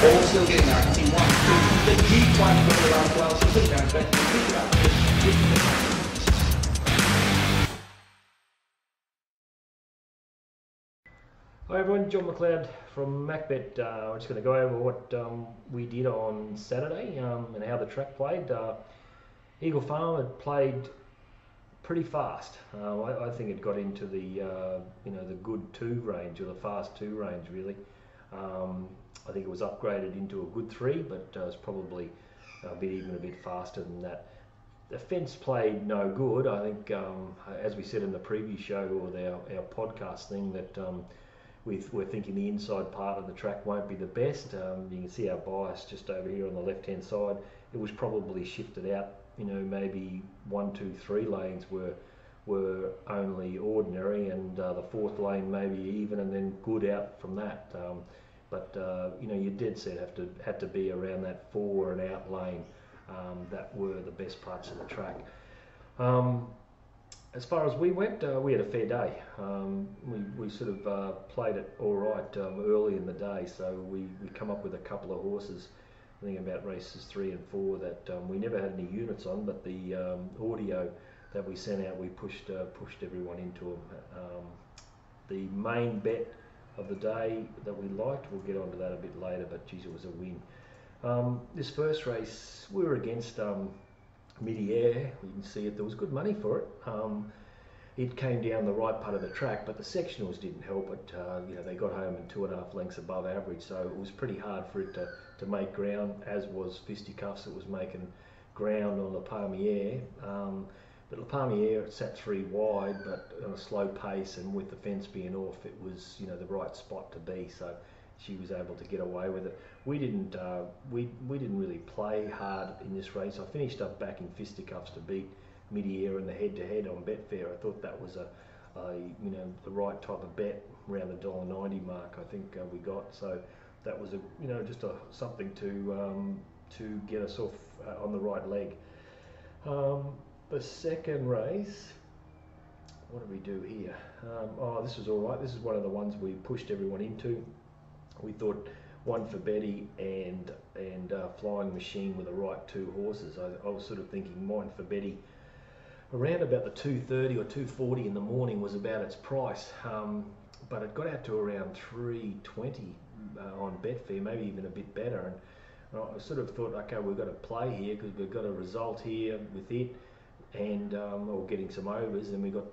All still getting there. I can see 1, 2. The deep one for the last well. She took down back. Hi everyone, John McLeod from Macbet. We're just going to go over what we did on Saturday and how the track played. Eagle Farm had played pretty fast. I think it got into the the good 2 range, or the fast 2 range really. I think it was upgraded into a good 3, but it's probably even a bit faster than that. The fence played no good. I think, as we said in the previous show, or our podcast thing, that we're thinking the inside part of the track won't be the best. You can see our bias just over here on the left hand side. It was probably shifted out, maybe 1, 2, 3 lanes were only ordinary, and the 4th lane maybe even, and then good out from that. But your dead set had to be around that 4 and out lane. That were the best parts of the track. As far as we went, we had a fair day. We sort of played it all right early in the day, so we come up with a couple of horses, I think about races 3 and 4, that we never had any units on, but the audio that we sent out, we pushed everyone into them. The main bet of the day that we liked, we'll get onto that a bit later, but geez, it was a win. This first race, we were against Midi-Air. You can see it, there was good money for it. It came down the right part of the track, but the sectionals didn't help it. They got home in 2.5 lengths above average, so it was pretty hard for it to make ground, as was Fisticuffs. It was making ground on La Palmiere. But La Palmiere, it sat 3 wide, but on a slow pace, and with the fence being off, it was the right spot to be. So she was able to get away with it. We didn't really play hard in this race. I finished up backing Fisticuffs to beat Midi-Air in the head-to-head on Betfair. I thought that was the right type of bet, around the $1.90 mark. I think we got, so that was just something to get us off on the right leg. The second race, what did we do here? This was all right. This is one of the ones we pushed everyone into. We thought One for Betty and Flying Machine were the right 2 horses. I was sort of thinking One for Betty around about the 2:30 or 2:40 in the morning was about its price, but it got out to around 3:20 on Betfair, maybe even a bit better. And I sort of thought, okay, we've got to play here because we've got a result here with it, and or getting some overs, and we got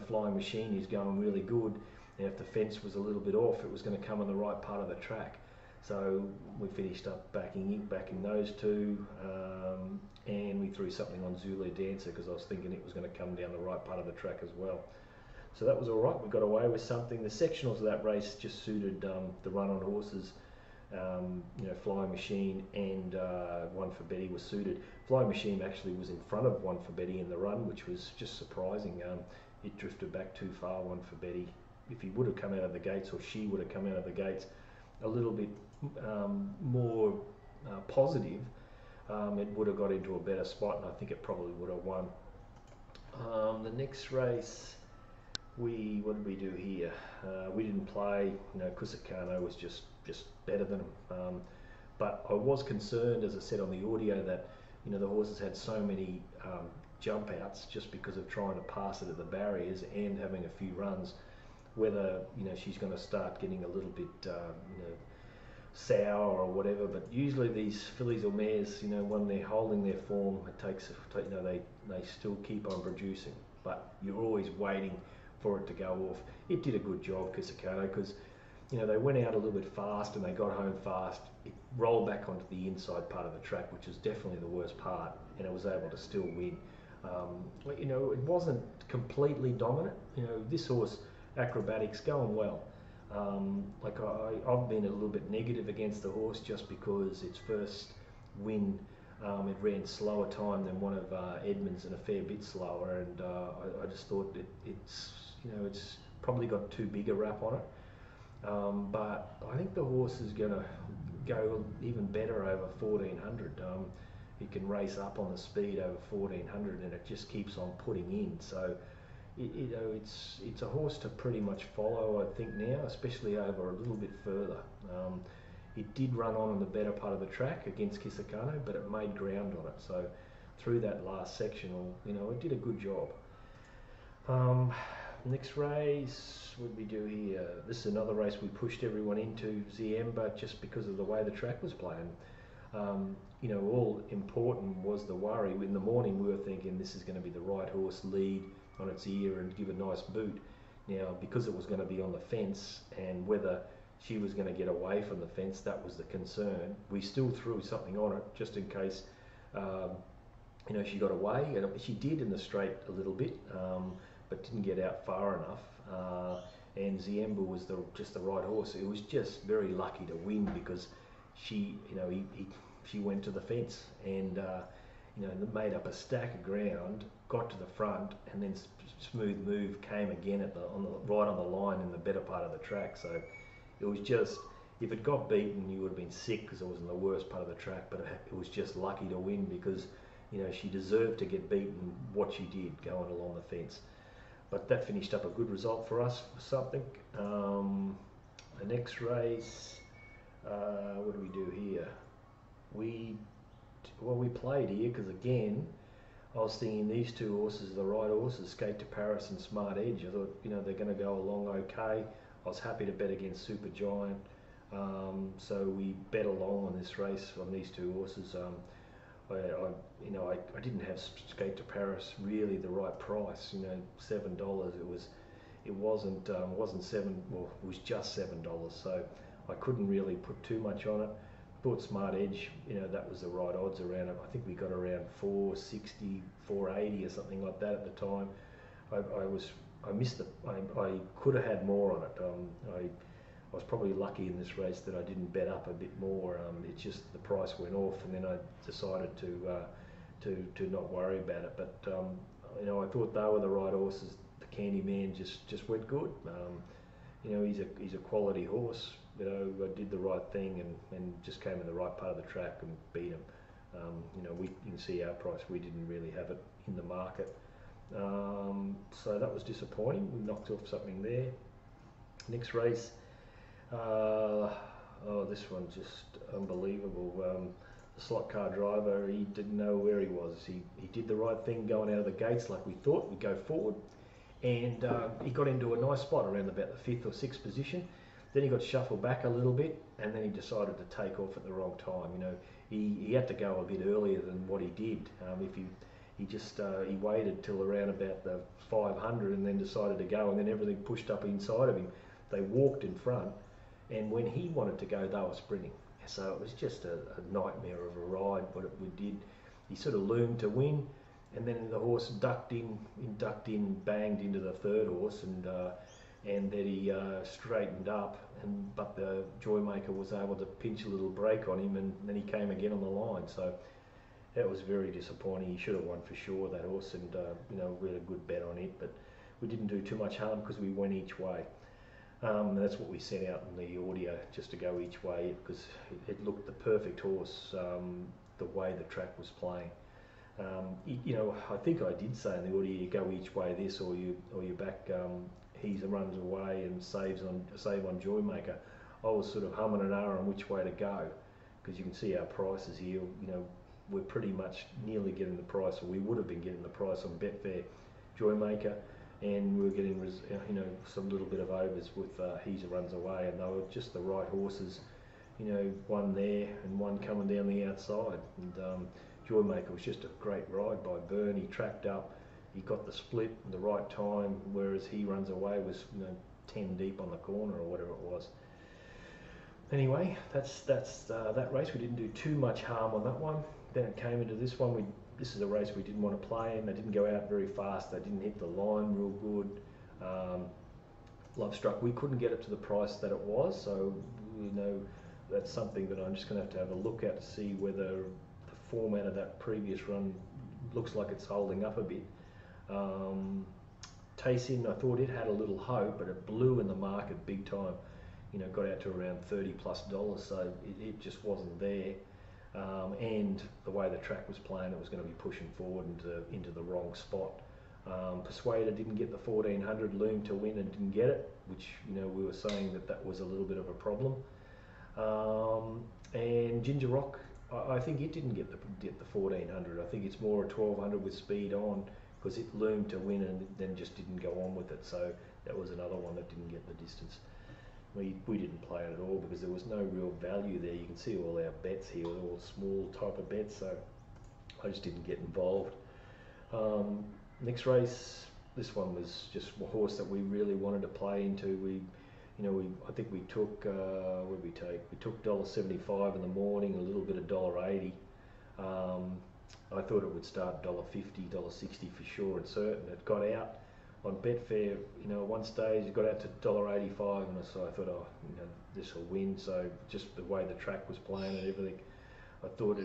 Flying Machine is going really good. And if the fence was a little bit off, it was going to come on the right part of the track. So we finished up backing those 2, and we threw something on Zulu Dancer because I was thinking it was going to come down the right part of the track as well. So that was all right. We got away with something. The sectionals of that race just suited the run-on horses. Flying Machine and One for Betty was suited. Flying Machine actually was in front of One for Betty in the run, which was just surprising. It drifted back too far, One for Betty. If he would have come out of the gates, or she would have come out of the gates a little bit more positive, it would have got into a better spot, and I think it probably would have won. The next race, what did we do here? We didn't play. Kusakano was just better than him. But I was concerned, as I said on the audio, that the horses had so many jump outs just because of trying to pass it at the barriers and having a few runs, whether she's going to start getting a little bit sour or whatever. But usually these fillies or mares, when they're holding their form, it takes they still keep on producing, but you're always waiting for it to go off. It did a good job, Kisakano, because they went out a little bit fast and they got home fast. It rolled back onto the inside part of the track, which is definitely the worst part, and it was able to still win. It wasn't completely dominant. This horse, Acrobatics, going well. I've been a little bit negative against the horse just because its first win, it ran slower time than one of Edmonds, and a fair bit slower, and I just thought it's probably got too big a rap on it. But I think the horse is going to go even better over 1400. It can race up on the speed over 1400, and it just keeps on putting in. So it's a horse to pretty much follow, I think, now, especially over a little bit further. It did run on the better part of the track against Kisakano, but it made ground on it. So through that last sectional, it did a good job. Next race, what did we do here? This is another race we pushed everyone into, Ziemba, just because of the way the track was playing. All important was the worry. In the morning we were thinking this is going to be the right horse, lead on its ear and give a nice boot. Now, because it was going to be on the fence and whether she was going to get away from the fence, that was the concern. We still threw something on it just in case she got away, and she did in the straight a little bit, but didn't get out far enough. And Ziemba was just the right horse. It was just very lucky to win because she went to the fence and made up a stack of ground, got to the front, and then smooth move came again right on the line in the better part of the track. So it was just, if it got beaten, you would have been sick because it was in the worst part of the track. But it was just lucky to win because she deserved to get beaten what she did going along the fence. But that finished up a good result for us for something. The next race, what do we do here? We played here because again, I was thinking these two horses are the right horses, Skate to Paris and Smart Edge. I thought, they're going to go along okay. I was happy to bet against Super Giant. So we bet along on this race on these two horses. I didn't have Skate to Paris really the right price. $7. It wasn't $7. Well, it was just $7. So I couldn't really put too much on it. Thought Smart Edge, that was the right odds around it. I think we got around 460, 480 or something like that at the time. I missed it. I could have had more on it. I was probably lucky in this race that I didn't bet up a bit more. It's just the price went off, and then I decided to not worry about it. But I thought they were the right horses. The Candyman just went good. He's a quality horse. I did the right thing and just came in the right part of the track and beat him. You can see our price. We didn't really have it in the market. So that was disappointing. We knocked off something there. Next race. This one's just unbelievable. The slot car driver, he didn't know where he was. He did the right thing going out of the gates like we thought. We'd go forward. And he got into a nice spot around about the 5th or 6th position. Then he got shuffled back a little bit, and then he decided to take off at the wrong time. He had to go a bit earlier than what he did. He waited till around about the 500 and then decided to go, and then everything pushed up inside of him. They walked in front, and when he wanted to go, they were sprinting. So it was just a nightmare of a ride. What we did, he sort of loomed to win, and then the horse ducked in, banged into the third horse, and then he straightened up, but the Joymaker was able to pinch a little break on him, and then he came again on the line. So that was very disappointing. He should have won for sure, that horse, and we had a good bet on it, but we didn't do too much harm because we went each way. That's what we sent out in the audio, just to go each way, because it looked the perfect horse, the way the track was playing. I think I did say in the audio, you go each way this, or you back. He runs away and save on Joymaker. I was sort of humming and ahhing which way to go, because you can see our prices here. We're pretty much nearly getting the price, or we would have been getting the price on Betfair Joymaker, and we were getting some little bit of overs with He Runs Away, and they were just the right horses. One there and one coming down the outside, and Joymaker was just a great ride by Byrne. He tracked up. He got the split at the right time, whereas He Runs Away was 10 deep on the corner or whatever it was. Anyway, that's that race. We didn't do too much harm on that one. Then it came into this one. This is a race we didn't want to play in. They didn't go out very fast. They didn't hit the line real good. Love Struck, we couldn't get it to the price that it was, so that's something that I'm just going to have a look at to see whether the format of that previous run looks like it's holding up a bit. Taysin, I thought it had a little hope, but it blew in the market big time. Got out to around $30+, so it just wasn't there. And the way the track was playing, it was going to be pushing forward into the wrong spot. Persuader didn't get the 1400, loomed to win and didn't get it, which we were saying that was a little bit of a problem. And Ginger Rock, I think it didn't get the 1400. I think it's more a 1200 with speed on because it loomed to win and then just didn't go on with it. So that was another one that didn't get the distance. We didn't play it at all because there was no real value there. You can see all our bets here, all small type of bets. So I just didn't get involved. Next race, this one was just a horse that we really wanted to play into. I think we took, what did we take? We took $1.75 in the morning, a little bit of $1.80. I thought it would start $1.50, $1.60 for sure and certain. It got out on Betfair, at one stage it got out to $1.85, and so I thought, this will win. So just the way the track was playing and everything, I thought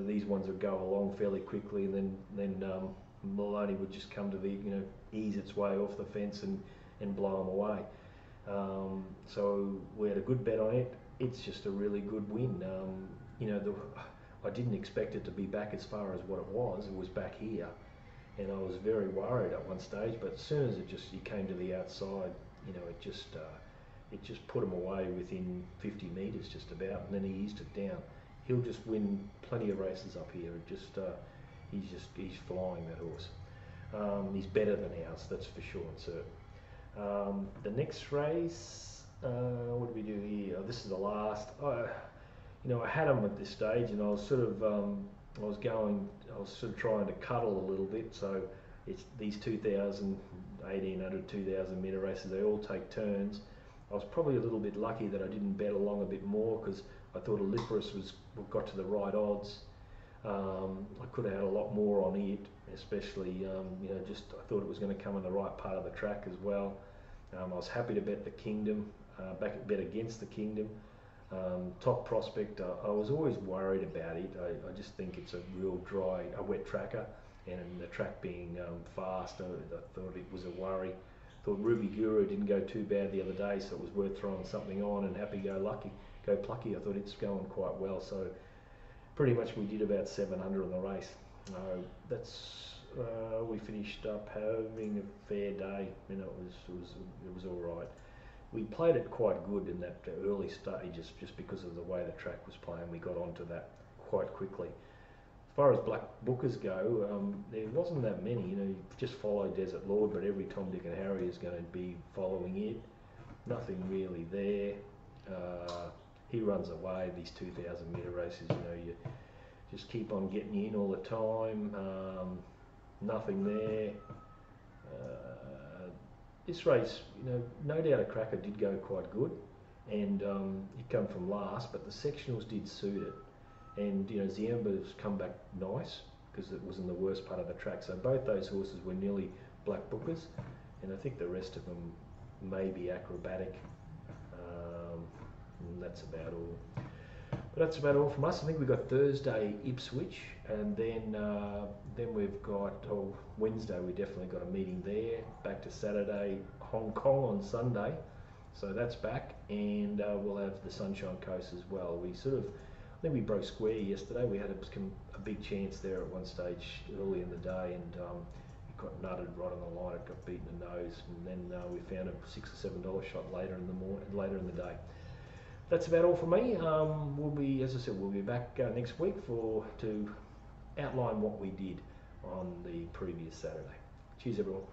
these ones would go along fairly quickly, and then Maloney would just come to ease its way off the fence and blow them away. So we had a good bet on it. It's just a really good win. I didn't expect it to be back as far as what it was. It was back here, and I was very worried at one stage. But as soon as you came to the outside, it just put him away within 50 metres just about, and then he eased it down. He'll just win plenty of races up here. He's flying, that horse. He's better than ours, that's for sure and certain. The next race, what do we do here? Oh, this is the last. I had him at this stage, and I was sort of trying to cuddle a little bit. So it's these 2,000, 1,800, 2,000 metre races. They all take turns. I was probably a little bit lucky that I didn't bet along a bit more because I thought Olympus got to the right odds. I could have had a lot more on it, especially I thought it was going to come in the right part of the track as well. I was happy to bet the Kingdom, bet against the Kingdom. Top Prospect, I was always worried about it. I just think it's a real a wet tracker, and the track being fast, I thought it was a worry. Thought Ruby Guru didn't go too bad the other day, so it was worth throwing something on, and Go Plucky, I thought it's going quite well. So pretty much we did about 700 on the race. We finished up having a fair day, and it was all right. We played it quite good in that early stages, just because of the way the track was playing. We got onto that quite quickly. As far as black bookers go, there wasn't that many. You just follow Desert Lord, but every Tom, Dick and Harry is going to be following it. Nothing really there. He runs away, these 2,000 metre races, you just keep on getting in all the time. Nothing there. This race, no doubt a cracker did go quite good, and it come from last, but the sectionals did suit it. And Ziamba's come back nice because it was in the worst part of the track. So both those horses were nearly black bookers, and I think the rest of them may be acrobatic. And that's about all. But that's about all from us. I think we've got Thursday Ipswich, and then we've got Wednesday. We definitely got a meeting there. Back to Saturday, Hong Kong on Sunday, so that's back, and we'll have the Sunshine Coast as well. I think we broke square yesterday. We had a big chance there at one stage early in the day, and it got nutted right on the line. It got beaten in the nose, and then we found a $6 or $7 shot later in the day. That's about all from me. As I said, we'll be back next week to outline what we did on the previous Saturday. Cheers, everyone.